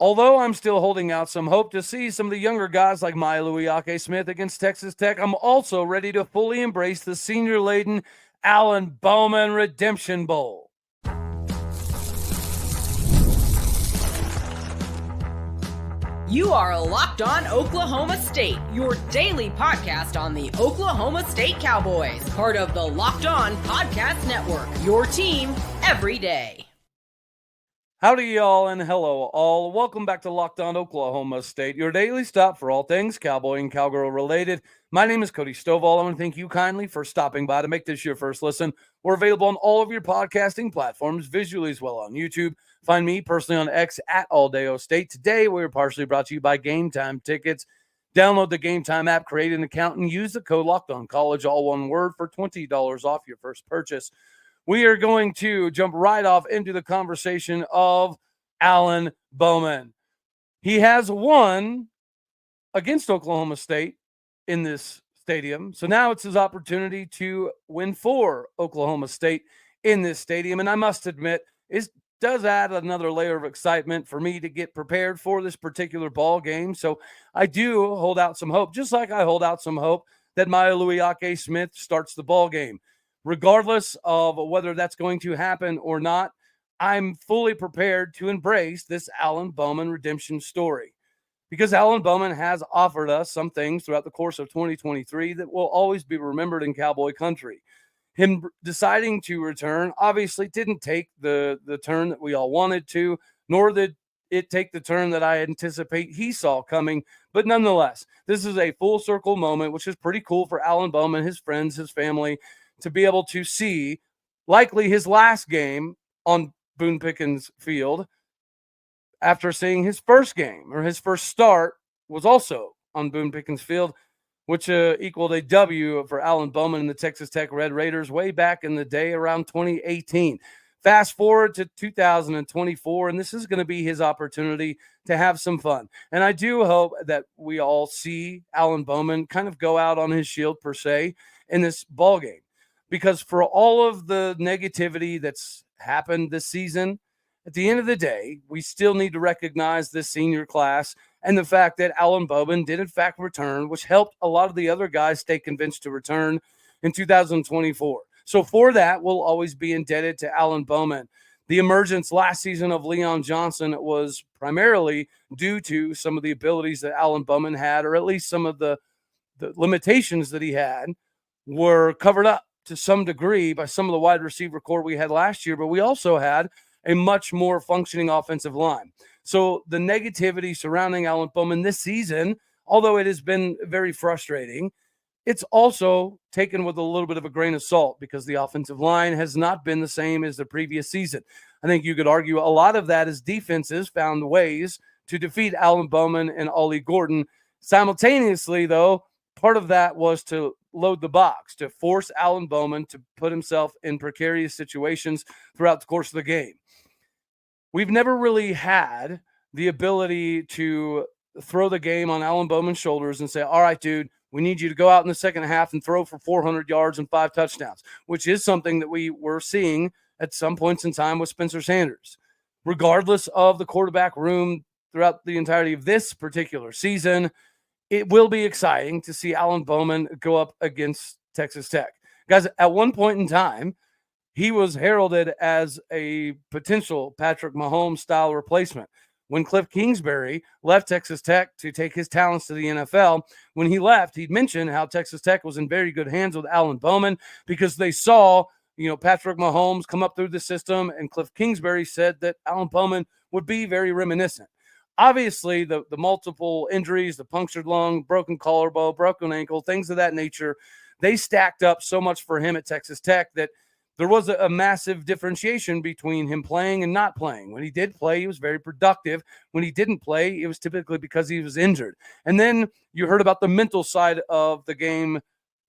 Although I'm still holding out some hope to see some of the younger guys like Maealuiaki Smith against Texas Tech, I'm also ready to fully embrace the senior-laden Alan Bowman Redemption Bowl. You are Locked On Oklahoma State, your daily podcast on the Oklahoma State Cowboys, part of the Locked On Podcast Network, your team every day. Howdy, y'all, and hello, all. Welcome back to Locked On Oklahoma State, your daily stop for all things cowboy and cowgirl related. My name is Cody Stovall. I want to thank you kindly for stopping by to make this your first listen. We're available on all of your podcasting platforms, visually as well on YouTube. Find me personally on X at AllDayOState. Today, we're partially brought to you by Game Time Tickets. Download the Game Time app, create an account, and use the code LOCKEDONCollege, all one word, for $20 off your first purchase. We are going to jump right off into the conversation of Alan Bowman. He has won against Oklahoma State in this stadium. So now it's his opportunity to win for Oklahoma State in this stadium. And I must admit, it does add another layer of excitement for me to get prepared for this particular ball game. So I do hold out some hope, just like I hold out some hope that Maealuiaki Smith starts the ball game. Regardless of whether that's going to happen or not, I'm fully prepared to embrace this Alan Bowman redemption story, because Alan Bowman has offered us some things throughout the course of 2023 that will always be remembered in cowboy country. Him deciding to return obviously didn't take the turn that we all wanted to, nor did it take the turn that I anticipate he saw coming. But nonetheless, this is a full circle moment, which is pretty cool for Alan Bowman, his friends, his family, to be able to see likely his last game on Boone Pickens Field after seeing his first game, or his first start was also on Boone Pickens Field, which equaled a W for Alan Bowman and the Texas Tech Red Raiders way back in the day around 2018. Fast forward to 2024, and this is going to be his opportunity to have some fun. And I do hope that we all see Alan Bowman kind of go out on his shield, per se, in this ball game. Because for all of the negativity that's happened this season, at the end of the day, we still need to recognize this senior class and the fact that Alan Bowman did in fact return, which helped a lot of the other guys stay convinced to return in 2024. So for that, we'll always be indebted to Alan Bowman. The emergence last season of Leon Johnson was primarily due to some of the abilities that Alan Bowman had, or at least some of the limitations that he had were covered up to some degree by some of the wide receiver core we had last year, but we also had a much more functioning offensive line. So the negativity surrounding Alan Bowman this season, although it has been very frustrating, it's also taken with a little bit of a grain of salt, because the offensive line has not been the same as the previous season. I think you could argue a lot of that is defenses found ways to defeat Alan Bowman and Ollie Gordon. Simultaneously, though, part of that was to load the box, to force Alan Bowman to put himself in precarious situations throughout the course of the game. We've never really had the ability to throw the game on Alan Bowman's shoulders and say, all right, dude, we need you to go out in the second half and throw for 400 yards and 5 touchdowns, which is something that we were seeing at some points in time with Spencer Sanders. Regardless of the quarterback room throughout the entirety of this particular season, it will be exciting to see Alan Bowman go up against Texas Tech. Guys, at one point in time, he was heralded as a potential Patrick Mahomes-style replacement. When Cliff Kingsbury left Texas Tech to take his talents to the NFL, when he left, he'd mentioned how Texas Tech was in very good hands with Alan Bowman, because they saw, Patrick Mahomes come up through the system, and Cliff Kingsbury said that Alan Bowman would be very reminiscent. Obviously, the multiple injuries, the punctured lung, broken collarbone, broken ankle, things of that nature, they stacked up so much for him at Texas Tech that there was a massive differentiation between him playing and not playing. When he did play, he was very productive. When he didn't play, it was typically because he was injured. And then you heard about the mental side of the game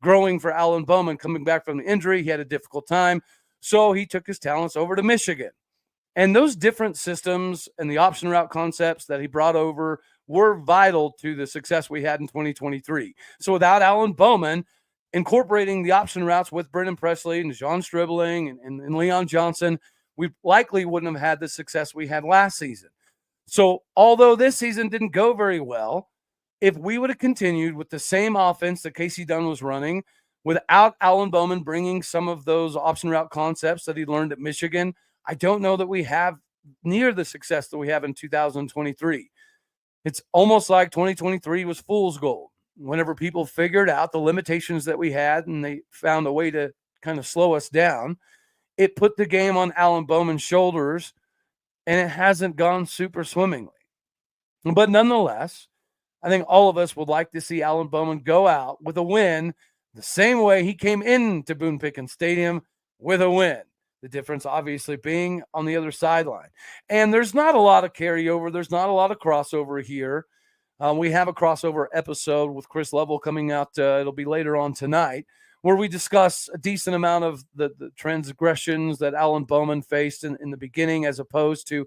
growing for Alan Bowman. Coming back from the injury, he had a difficult time, so he took his talents over to Michigan. And those different systems and the option route concepts that he brought over were vital to the success we had in 2023. So without Alan Bowman incorporating the option routes with Brennan Presley and John Stribling and Leon Johnson, we likely wouldn't have had the success we had last season. So although this season didn't go very well, if we would have continued with the same offense that Casey Dunn was running, without Alan Bowman bringing some of those option route concepts that he learned at Michigan, I don't know that we have near the success that we have in 2023. It's almost like 2023 was fool's gold. Whenever people figured out the limitations that we had and they found a way to kind of slow us down, it put the game on Alan Bowman's shoulders, and it hasn't gone super swimmingly. But nonetheless, I think all of us would like to see Alan Bowman go out with a win the same way he came into Boone Pickens Stadium with a win. The difference obviously being on the other sideline. And there's not a lot of carryover. There's not a lot of crossover here. We have a crossover episode with Chris Lovell coming out. It'll be later on tonight, where we discuss a decent amount of the transgressions that Alan Bowman faced in the beginning as opposed to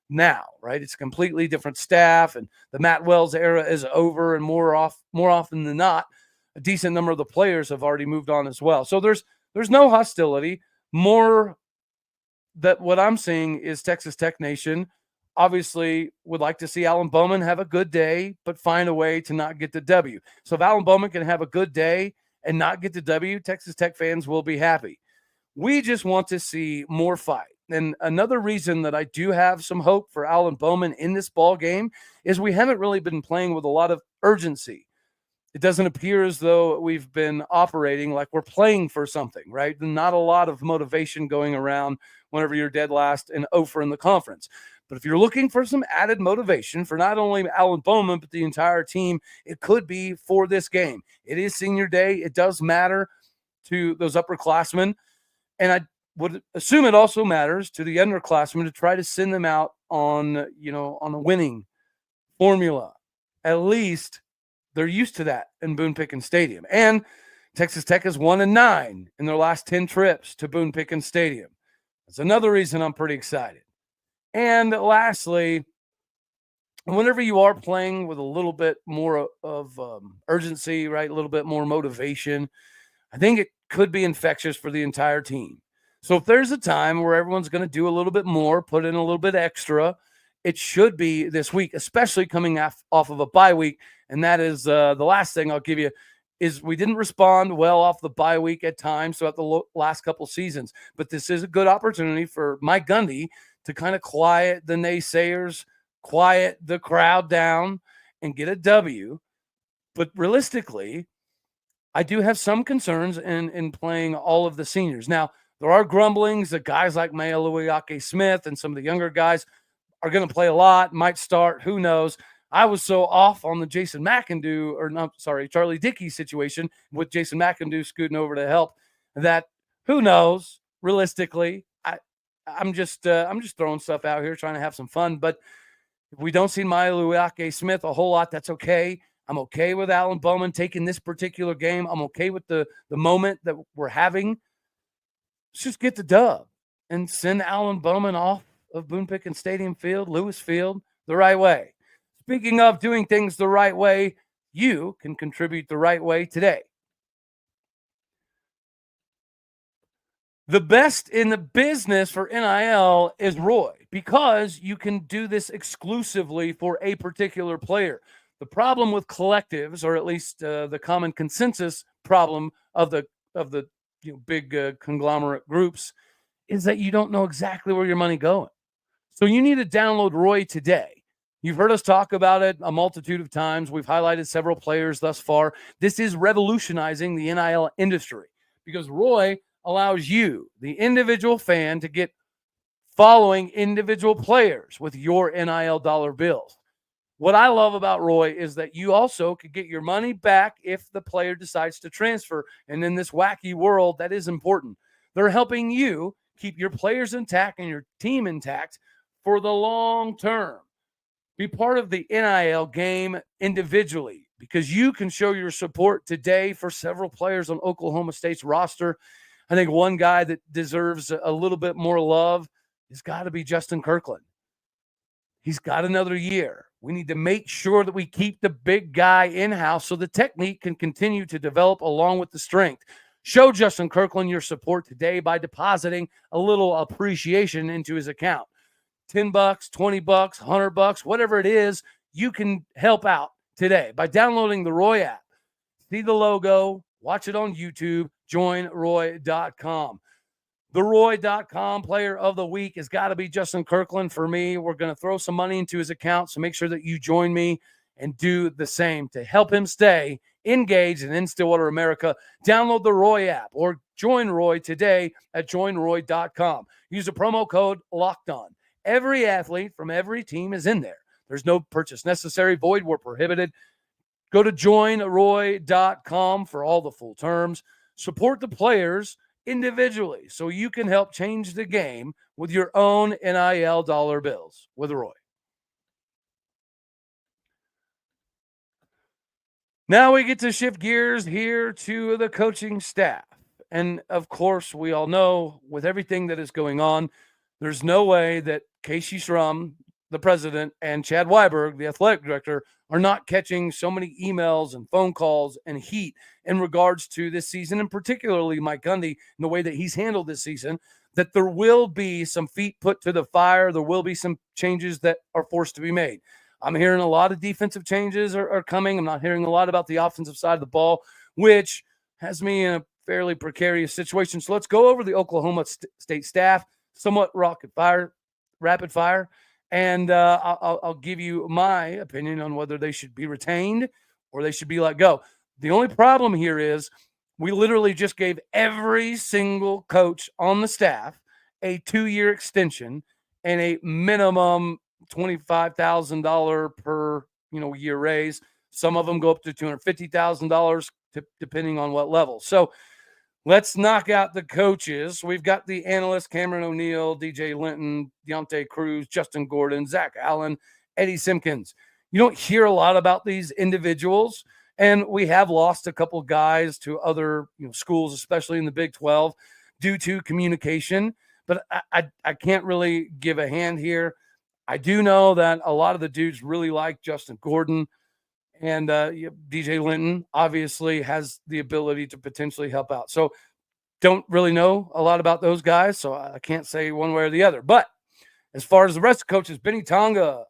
now, right? It's a completely different staff, and the Matt Wells era is over, and more often than not, a decent number of the players have already moved on as well. So there's no hostility. More that what I'm seeing is Texas Tech Nation obviously would like to see Alan Bowman have a good day, but find a way to not get the W. So if Alan Bowman can have a good day and not get the W, Texas Tech fans will be happy. We just want to see more fight. And another reason that I do have some hope for Alan Bowman in this ball game is we haven't really been playing with a lot of urgency. It doesn't appear as though we've been operating like we're playing for something, right? Not a lot of motivation going around whenever you're dead last and over in the conference. But if you're looking for some added motivation for not only Alan Bowman, but the entire team, it could be for this game. It is senior day. It does matter to those upperclassmen. And I would assume it also matters to the underclassmen to try to send them out on a winning formula. At least they're used to that in Boone Pickens Stadium. And Texas Tech has 1-9 in their last 10 trips to Boone Pickens Stadium. That's another reason I'm pretty excited. And lastly, whenever you are playing with a little bit more of urgency, right, a little bit more motivation, I think it could be infectious for the entire team. So if there's a time where everyone's going to do a little bit more, put in a little bit extra, it should be this week, especially coming off of a bye week. And that is the last thing I'll give you is we didn't respond well off the bye week at times throughout the last couple seasons. But this is a good opportunity for Mike Gundy to kind of quiet the naysayers, quiet the crowd down, and get a W. But realistically, I do have some concerns in playing all of the seniors. Now, there are grumblings that guys like Maealuiaki Smith and some of the younger guys are going to play a lot, might start, who knows. I was so off on the Charlie Dickey situation with Jason McIndoe scooting over to help that who knows, realistically. I'm just throwing stuff out here, trying to have some fun. But if we don't see Maealuiaki Smith a whole lot, that's okay. I'm okay with Alan Bowman taking this particular game. I'm okay with the moment that we're having. Let's just get the dub and send Alan Bowman off of Boone Pickens Stadium Field, Lewis Field, the right way. Speaking of doing things the right way, you can contribute the right way today. The best in the business for NIL is Roy, because you can do this exclusively for a particular player. The problem with collectives, or at least the common consensus problem of the big conglomerate groups, is that you don't know exactly where your money going. So you need to download Roy today. You've heard us talk about it a multitude of times. We've highlighted several players thus far. This is revolutionizing the NIL industry because Roy allows you, the individual fan, to get following individual players with your NIL dollar bills. What I love about Roy is that you also could get your money back if the player decides to transfer. And in this wacky world, that is important. They're helping you keep your players intact and your team intact for the long term. Be part of the NIL game individually because you can show your support today for several players on Oklahoma State's roster. I think one guy that deserves a little bit more love has got to be Justin Kirkland. He's got another year. We need to make sure that we keep the big guy in-house so the technique can continue to develop along with the strength. Show Justin Kirkland your support today by depositing a little appreciation into his account. $10, $20, $100, whatever it is, you can help out today by downloading the Roy app. See the logo, watch it on YouTube, joinroy.com. The Roy.com player of the week has got to be Justin Kirkland for me. We're going to throw some money into his account, so make sure that you join me and do the same to help him stay engaged and in Stillwater, America. Download the Roy app or join Roy today at joinroy.com. Use the promo code LOCKEDON. Every athlete from every team is in there. There's no purchase necessary, void where prohibited. Go to joinroy.com for all the full terms. Support the players individually so you can help change the game with your own NIL dollar bills with Roy. Now we get to shift gears here to the coaching staff. And of course, we all know with everything that is going on, there's no way that Casey Schrum, the president, and Chad Weiberg, the athletic director, are not catching so many emails and phone calls and heat in regards to this season, and particularly Mike Gundy and the way that he's handled this season, that there will be some feet put to the fire. There will be some changes that are forced to be made. I'm hearing a lot of defensive changes are coming. I'm not hearing a lot about the offensive side of the ball, which has me in a fairly precarious situation. So let's go over the Oklahoma State staff, somewhat rapid fire. And I'll give you my opinion on whether they should be retained or they should be let go. The only problem here is we literally just gave every single coach on the staff a 2-year extension and a minimum $25,000 per year raise. Some of them go up to $250,000 depending on what level. So let's knock out the coaches. We've got the analysts, Cameron O'Neill, DJ Linton, Deontay Cruz, Justin Gordon, Zach Allen, Eddie Simpkins. You don't hear a lot about these individuals, and we have lost a couple guys to other schools, especially in the Big 12, due to communication. But I can't really give a hand here. I do know that a lot of the dudes really like Justin Gordon. And DJ Linton obviously has the ability to potentially help out. So don't really know a lot about those guys, so I can't say one way or the other. But as far as the rest of the coaches, Benny Tonga,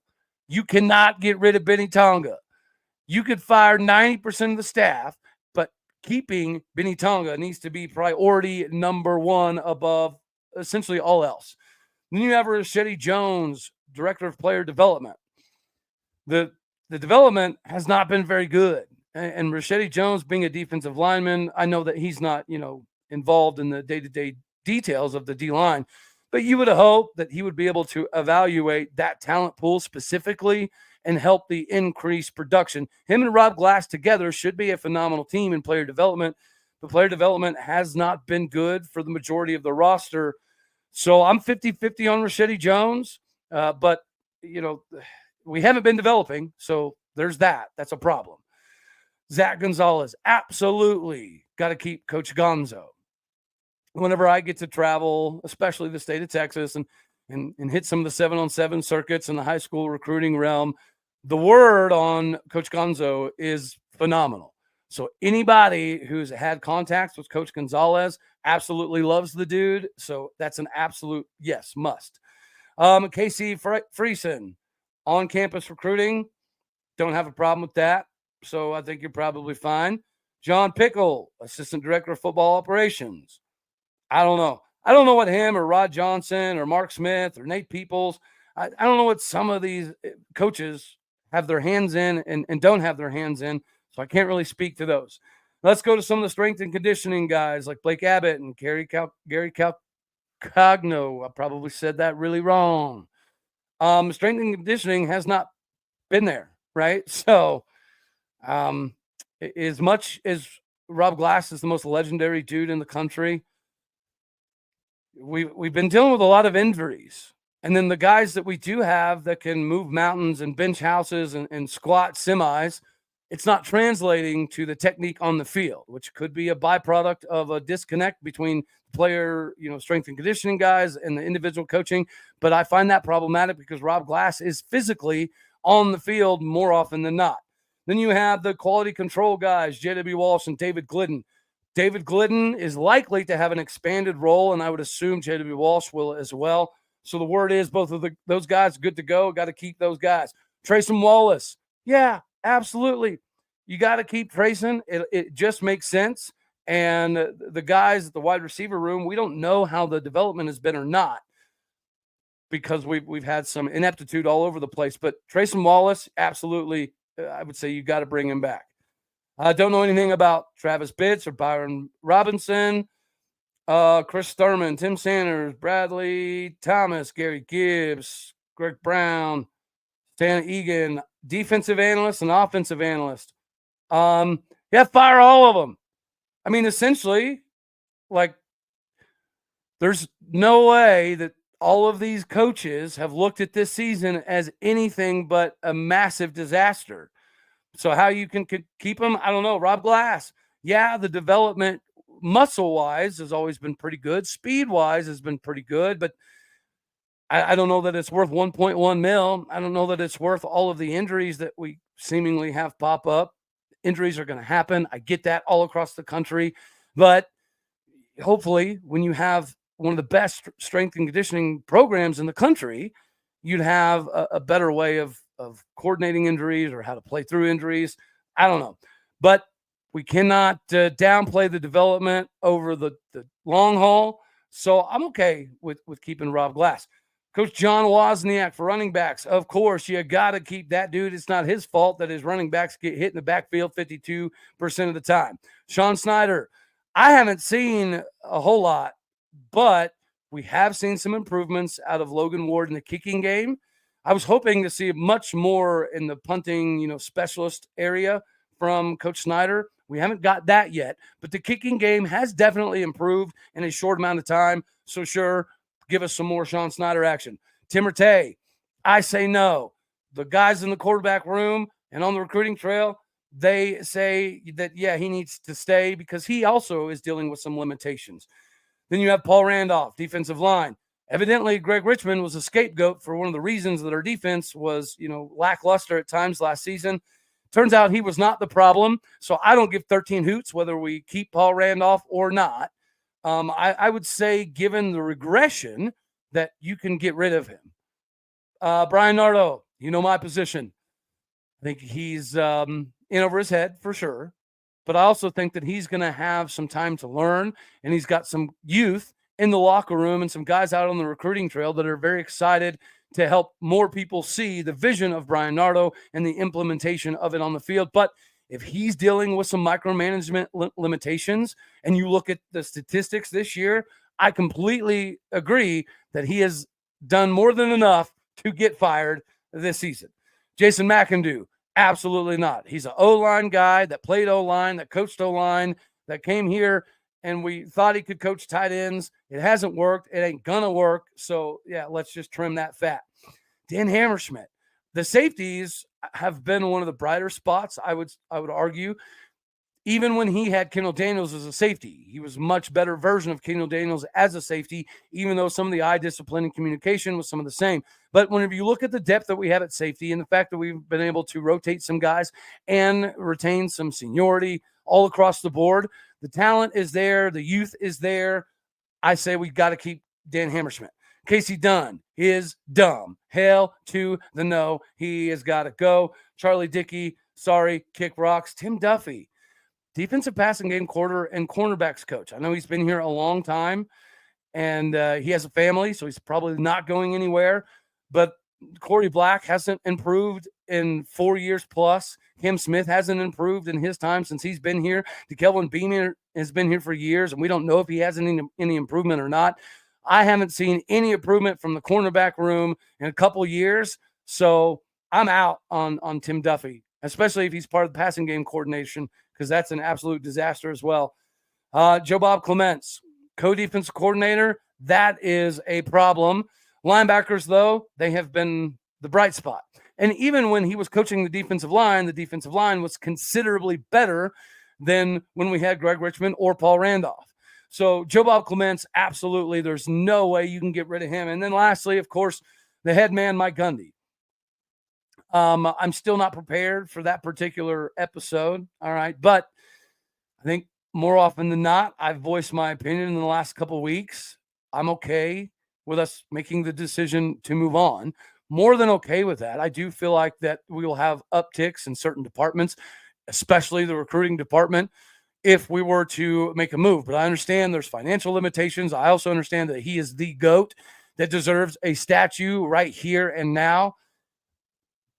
you cannot get rid of Benny Tonga. You could fire 90% of the staff, but keeping Benny Tonga needs to be priority number one above essentially all else. Then you have Rashedi Jones, Director of Player Development. The development has not been very good. And Rashedi Jones being a defensive lineman, I know that he's not, involved in the day-to-day details of the D-line, but you would hope that he would be able to evaluate that talent pool specifically and help the increased production. Him and Rob Glass together should be a phenomenal team in player development, but player development has not been good for the majority of the roster. So I'm 50-50 on Rashedi Jones, but, we haven't been developing, so there's that. That's a problem. Zach Gonzalez, absolutely got to keep Coach Gonzo. Whenever I get to travel, especially the state of Texas, and hit some of the 7-on-7 circuits in the high school recruiting realm, the word on Coach Gonzo is phenomenal. So anybody who's had contacts with Coach Gonzalez absolutely loves the dude. So that's an absolute yes, must. Casey Friesen, on-campus recruiting, don't have a problem with that. So I think you're probably fine. John Pickle, Assistant Director of Football Operations. I don't know. I don't know what him or Rod Johnson or Mark Smith or Nate Peoples, I don't know what some of these coaches have their hands in and don't have their hands in. So I can't really speak to those. Let's go to some of the strength and conditioning guys like Blake Abbott and Gary Calcagno. I probably said that really wrong. Strength and conditioning has not been there, right? So as much as Rob Glass is the most legendary dude in the country, we've been dealing with a lot of injuries. And then the guys that we do have that can move mountains and bench houses and squat semis, it's not translating to the technique on the field, which could be a byproduct of a disconnect between player, strength and conditioning guys and the individual coaching. But I find that problematic because Rob Glass is physically on the field more often than not. Then you have the quality control guys, J.W. Walsh and David Glidden. David Glidden is likely to have an expanded role, and I would assume J.W. Walsh will as well. So the word is both of those guys are good to go. Got to keep those guys. Trayson Wallace. Yeah, absolutely. You got to keep Trayson. It just makes sense. And the guys at the wide receiver room, we don't know how the development has been or not, because we've had some ineptitude all over the place. But Trayson Wallace, absolutely, I would say you got to bring him back. I don't know anything about Travis Bitts or Byron Robinson, Chris Thurman, Tim Sanders, Bradley Thomas, Gary Gibbs, Greg Brown, Stan Egan, defensive analyst and offensive analyst. Yeah, fire all of them. I mean, essentially, like, there's no way that all of these coaches have looked at this season as anything but a massive disaster. So how you can keep them, I don't know. Rob Glass. Yeah, the development muscle-wise has always been pretty good. Speed-wise has been pretty good, but I don't know that it's worth 1.1 mil. I don't know that it's worth all of the injuries that we seemingly have pop up. Injuries are going to happen. I get that all across the country. But hopefully when you have one of the best strength and conditioning programs in the country, you'd have a better way of coordinating injuries or how to play through injuries. I don't know. But we cannot downplay the development over the long haul. So I'm okay with keeping Rob Glass. Coach John Wozniak for running backs. Of course, you got to keep that dude. It's not his fault that his running backs get hit in the backfield 52% of the time. Sean Snyder, I haven't seen a whole lot, but we have seen some improvements out of Logan Ward in the kicking game. I was hoping to see much more in the punting, specialist area from Coach Snyder. We haven't got that yet, but the kicking game has definitely improved in a short amount of time. So sure, give us some more Sean Snyder action. Tim Rattay, I say no. The guys in the quarterback room and on the recruiting trail, they say that, yeah, he needs to stay because he also is dealing with some limitations. Then you have Paul Randolph, defensive line. Evidently, Greg Richmond was a scapegoat for one of the reasons that our defense was, lackluster at times last season. Turns out he was not the problem. So I don't give 13 hoots whether we keep Paul Randolph or not. I would say, given the regression, that you can get rid of him. Brian Nardo, my position. I think he's in over his head for sure. But I also think that he's going to have some time to learn, and he's got some youth in the locker room and some guys out on the recruiting trail that are very excited to help more people see the vision of Brian Nardo and the implementation of it on the field. But if he's dealing with some micromanagement limitations, and you look at the statistics this year, I completely agree that he has done more than enough to get fired this season. Jason McIndoe, absolutely not. He's an O-line guy that played O-line, that coached O-line, that came here, and we thought he could coach tight ends. It hasn't worked. It ain't going to work. So, yeah, let's just trim that fat. Dan Hammerschmidt. The safeties have been one of the brighter spots, I would argue. Even when he had Kendall Daniels as a safety, he was a much better version of Kendall Daniels as a safety, even though some of the eye discipline and communication was some of the same. But whenever you look at the depth that we have at safety and the fact that we've been able to rotate some guys and retain some seniority all across the board, the talent is there, the youth is there. I say we got to keep Dan Hammerschmidt. Casey Dunn is dumb. Hell to the no. He has got to go. Charlie Dickey, sorry, kick rocks. Tim Duffy, defensive passing game quarter and cornerbacks coach. I know he's been here a long time, and he has a family, so he's probably not going anywhere. But Corey Black hasn't improved in 4 years plus. Kim Smith hasn't improved in his time since he's been here. DeKelvin Beamer has been here for years, and we don't know if he has any improvement or not. I haven't seen any improvement from the cornerback room in a couple years, so I'm out on Tim Duffy, especially if he's part of the passing game coordination, because that's an absolute disaster as well. Joe Bob Clements, co-defensive coordinator, that is a problem. Linebackers, though, they have been the bright spot. And even when he was coaching the defensive line was considerably better than when we had Greg Richmond or Paul Randolph. So Joe Bob Clements, absolutely, there's no way you can get rid of him. And then lastly, of course, the head man, Mike Gundy. I'm still not prepared for that particular episode, all right? But I think more often than not, I've voiced my opinion in the last couple of weeks. I'm okay with us making the decision to move on. More than okay with that. I do feel like that we will have upticks in certain departments, especially the recruiting department, if we were to make a move. But I understand there's financial limitations. I also understand that he is the GOAT that deserves a statue right here and now.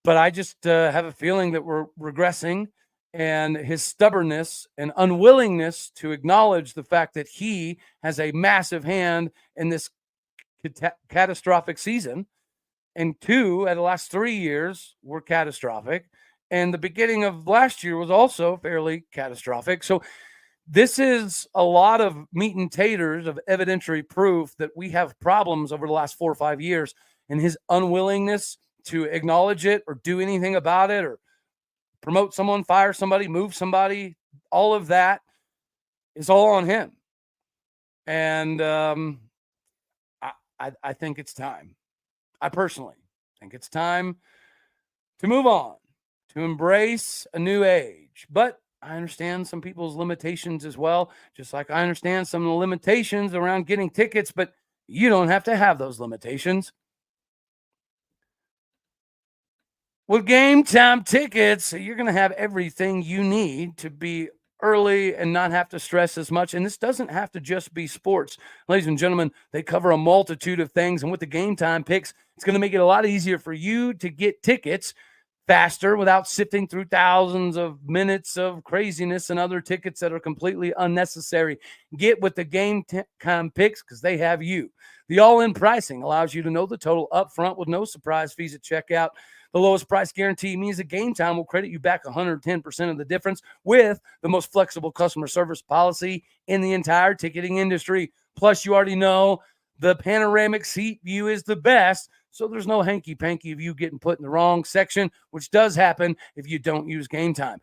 But I just have a feeling that we're regressing, and his stubbornness and unwillingness to acknowledge the fact that he has a massive hand in this catastrophic season. And two, at the last 3 years were catastrophic. And the beginning of last year was also fairly catastrophic. So this is a lot of meat and taters of evidentiary proof that we have problems over the last 4 or 5 years. And his unwillingness to acknowledge it or do anything about it or promote someone, fire somebody, move somebody, all of that is all on him. And I think it's time. I personally think it's time to move on, to embrace a new age. But I understand some people's limitations as well, just like I understand some of the limitations around getting tickets, but you don't have to have those limitations. With Game Time tickets, you're going to have everything you need to be early and not have to stress as much. And this doesn't have to just be sports. Ladies and gentlemen, they cover a multitude of things. And with the Game Time picks, it's going to make it a lot easier for you to get tickets faster without sifting through thousands of minutes of craziness and other tickets that are completely unnecessary. Get with the Game Time picks because they have you. The all-in pricing allows you to know the total up front with no surprise fees at checkout. The lowest price guarantee means that Game Time will credit you back 110% of the difference with the most flexible customer service policy in the entire ticketing industry. Plus, you already know the panoramic seat view is the best, so there's no hanky-panky of you getting put in the wrong section, which does happen if you don't use Game Time.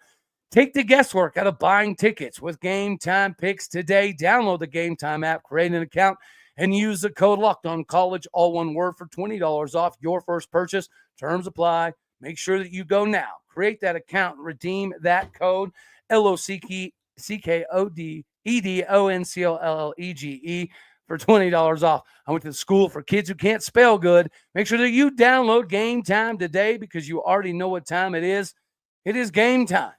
Take the guesswork out of buying tickets with Game Time picks today. Download the Game Time app, create an account, and use the code LOCKEDONCollege, all one word, for $20 off your first purchase. Terms apply. Make sure that you go now. Create that account and redeem that code, LOCKEDONCOLLEGE, for $20 off. I went to school for kids who can't spell good. Make sure that you download Game Time today because you already know what time it is. It is game time.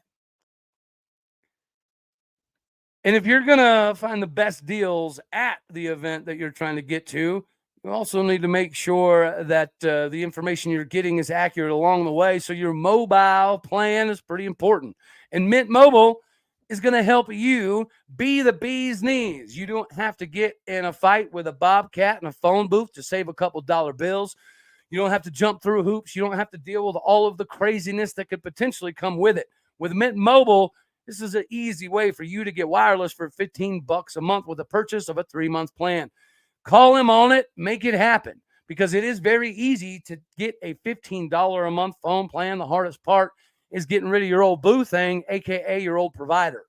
And if you're going to find the best deals at the event that you're trying to get to, you also need to make sure that the information you're getting is accurate along the way. So your mobile plan is pretty important. And Mint Mobile is going to help you be the bee's knees. You don't have to get in a fight with a bobcat in a phone booth to save a couple dollar bills. You don't have to jump through hoops. You don't have to deal with all of the craziness that could potentially come with it. With Mint Mobile, this is an easy way for you to get wireless for $15 a month with a purchase of a 3-month plan. Call him on it. Make it happen because it is very easy to get a $15 a month phone plan. The hardest part is getting rid of your old boo thing, a.k.a. your old provider.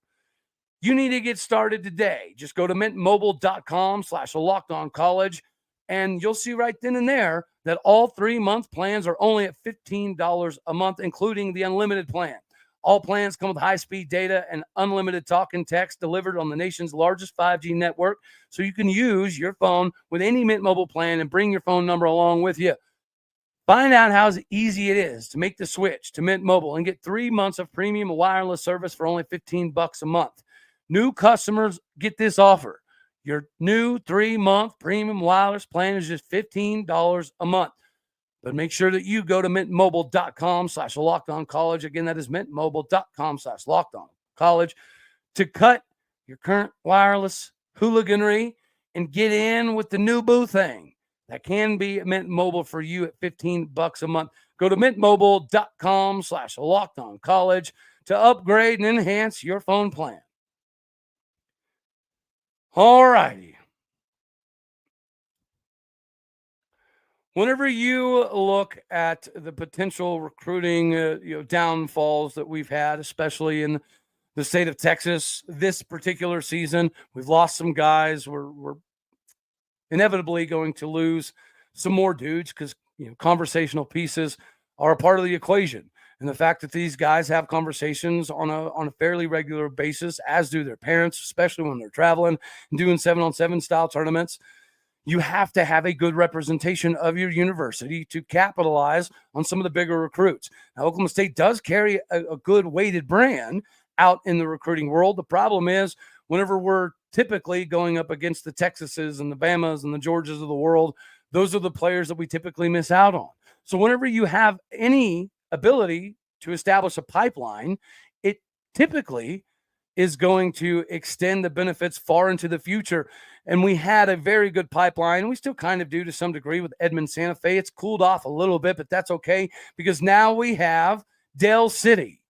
You need to get started today. Just go to mintmobile.com/lockedoncollege, and you'll see right then and there that all 3-month plans are only at $15 a month, including the unlimited plan. All plans come with high-speed data and unlimited talk and text delivered on the nation's largest 5G network, so you can use your phone with any Mint Mobile plan and bring your phone number along with you. Find out how easy it is to make the switch to Mint Mobile and get 3 months of premium wireless service for only $15 a month. New customers get this offer. Your new 3-month premium wireless plan is just $15 a month. But make sure that you go to mintmobile.com/lockedoncollege. Again, that is mintmobile.com/lockedoncollege to cut your current wireless hooliganry and get in with the new boo thing. That can be Mint Mobile for you at $15 a month. Go to mintmobile.com/lockedoncollege to upgrade and enhance your phone plan. All righty. Whenever you look at the potential recruiting downfalls that we've had, especially in the state of Texas this particular season, we've lost some guys. We're inevitably going to lose some more dudes because conversational pieces are a part of the equation. And the fact that these guys have conversations on a fairly regular basis, as do their parents, especially when they're traveling and doing 7-on-7 style tournaments, you have to have a good representation of your university to capitalize on some of the bigger recruits. Now, Oklahoma State does carry a good weighted brand out in the recruiting world. The problem is whenever we're typically going up against the Texases and the Bamas and the Georgias of the world, those are the players that we typically miss out on. So whenever you have any ability to establish a pipeline, it typically is going to extend the benefits far into the future. And we had a very good pipeline. We still kind of do to some degree with Edmond Santa Fe. It's cooled off a little bit, but that's okay because now we have Dell City.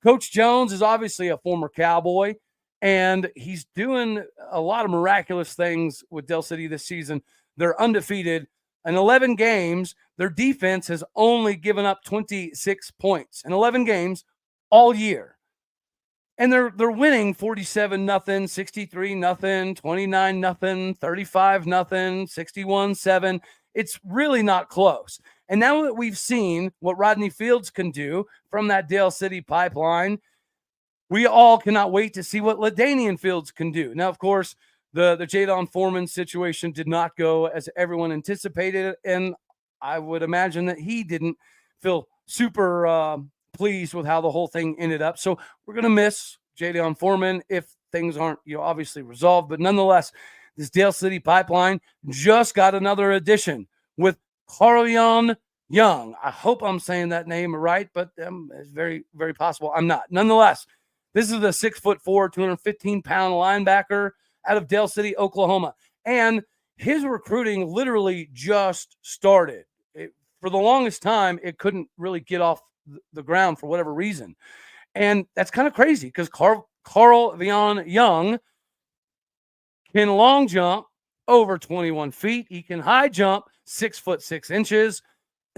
Coach Jones is obviously a former Cowboy, and he's doing a lot of miraculous things with Dell City this season. They're undefeated. In 11 games, their defense has only given up 26 points in 11 games all year. And they're winning 47-0, 63-0, 29-0, 35-0, 61-7. It's really not close. And now that we've seen what Rodney Fields can do from that Dale City pipeline, we all cannot wait to see what LaDainian Fields can do. Now, of course, the Jadon Foreman situation did not go as everyone anticipated, and I would imagine that he didn't feel super pleased with how the whole thing ended up. So we're going to miss Jadon Foreman if things aren't, obviously resolved. But nonetheless, this Dale City pipeline just got another addition with Carleon Young. I hope I'm saying that name right, but it's very, very possible I'm not. Nonetheless, this is a 6'4", 215-pound linebacker out of Dale City, Oklahoma. And his recruiting literally just started. For the longest time, it couldn't really get off the ground for whatever reason. And that's kind of crazy because Carleon Young can long jump over 21 feet. He can high jump 6'6".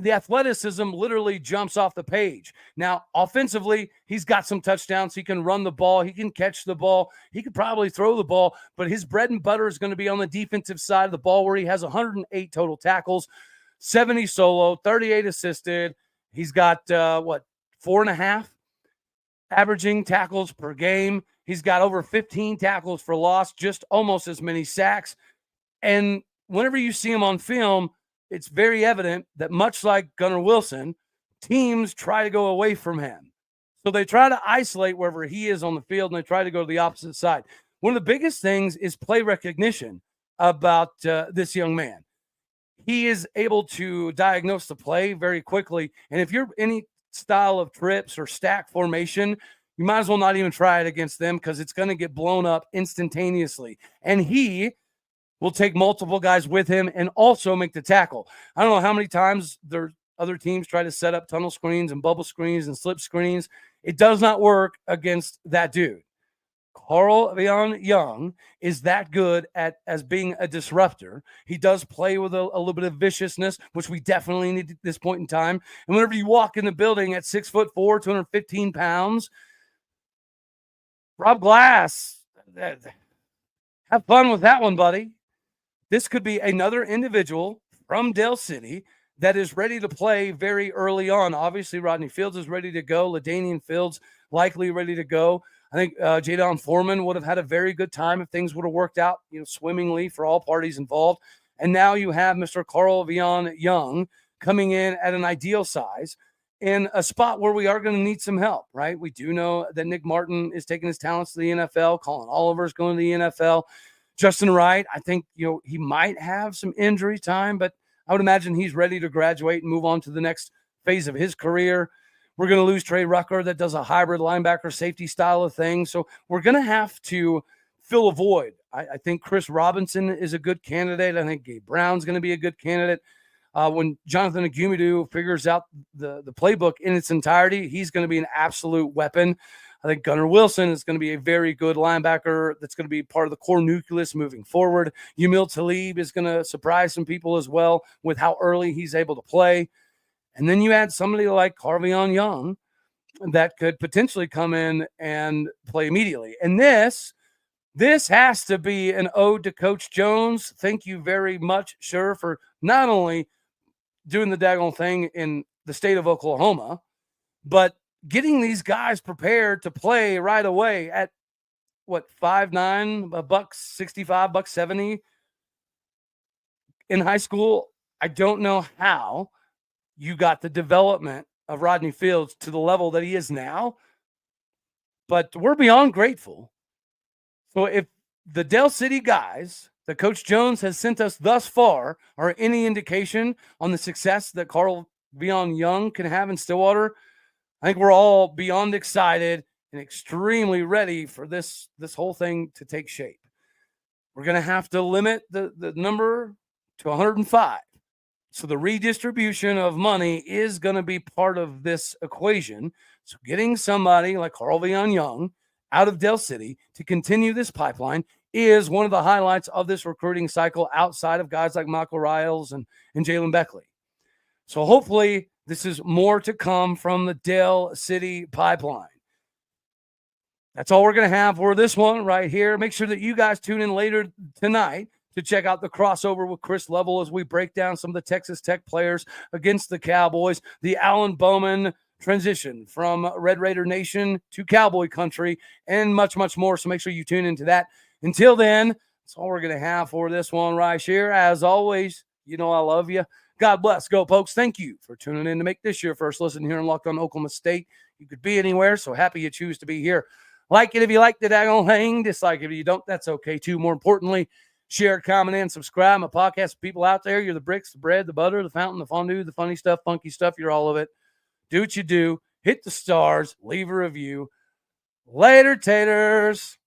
The athleticism literally jumps off the page. Now, offensively, he's got some touchdowns. He can run the ball. He can catch the ball. He could probably throw the ball, but his bread and butter is going to be on the defensive side of the ball where he has 108 total tackles, 70 solo, 38 assisted. He's got, 4.5 averaging tackles per game. He's got over 15 tackles for loss, just almost as many sacks. And whenever you see him on film, it's very evident that much like Gunnar Wilson, teams try to go away from him. So they try to isolate wherever he is on the field, and they try to go to the opposite side. One of the biggest things is play recognition about this young man. He is able to diagnose the play very quickly. And if you're any style of trips or stack formation, you might as well not even try it against them because it's going to get blown up instantaneously. And he will take multiple guys with him and also make the tackle. I don't know how many times their other teams try to set up tunnel screens and bubble screens and slip screens. It does not work against that dude. Carleon Young is that good at as being a disruptor. He does play with a little bit of viciousness, which we definitely need at this point in time. And whenever you walk in the building at 6'4", 215 pounds, Rob Glass, have fun with that one, buddy. This could be another individual from Dale City that is ready to play very early on. Obviously, Rodney Fields is ready to go. LaDainian Fields likely ready to go. I think Jadon Foreman would have had a very good time if things would have worked out, swimmingly for all parties involved. And now you have Mr. Carleon Young coming in at an ideal size in a spot where we are going to need some help, right? We do know that Nick Martin is taking his talents to the NFL. Colin Oliver is going to the NFL. Justin Wright, I think, he might have some injury time, but I would imagine he's ready to graduate and move on to the next phase of his career. We're going to lose Trey Rucker that does a hybrid linebacker safety style of thing. So we're going to have to fill a void. I think Chris Robinson is a good candidate. I think Gabe Brown's going to be a good candidate. When Jonathan Agumidu figures out the playbook in its entirety, he's going to be an absolute weapon. I think Gunnar Wilson is going to be a very good linebacker that's going to be part of the core nucleus moving forward. Yamil Talib is going to surprise some people as well with how early he's able to play. And then you add somebody like Carleon Young that could potentially come in and play immediately. And this has to be an ode to Coach Jones. Thank you very much, sir, for not only doing the daggone thing in the state of Oklahoma, but getting these guys prepared to play right away at 5'9", $165, $170. in high school, I don't know how you got the development of Rodney Fields to the level that he is now, but we're beyond grateful. So if the Dell City guys that Coach Jones has sent us thus far are any indication on the success that Carl Vion Young can have in Stillwater, I think we're all beyond excited and extremely ready for this whole thing to take shape. We're going to have to limit the number to 105. So the redistribution of money is going to be part of this equation. So getting somebody like Carl Vion Young out of Dell City to continue this pipeline is one of the highlights of this recruiting cycle outside of guys like Michael Riles and Jalen Beckley. So hopefully this is more to come from the Dell City pipeline. That's all we're going to have for this one right here. Make sure that you guys tune in later tonight to check out the crossover with Chris Level as we break down some of the Texas Tech players against the Cowboys, the Alan Bowman transition from Red Raider Nation to Cowboy Country, and much, much more. So make sure you tune into that. Until then, that's all we're going to have for this one right here. As always, you know I love you. God bless. Go Pokes. Thank you for tuning in to make this your first listen here in Locked On Oklahoma State. You could be anywhere, so happy you choose to be here. Like it if you like the daggone thing. Dislike it if you don't. That's okay, too. More importantly, share, comment, and subscribe. My podcast, people out there, you're the bricks, the bread, the butter, the fountain, the fondue, the funny stuff, funky stuff. You're all of it. Do what you do. Hit the stars. Leave a review. Later, taters.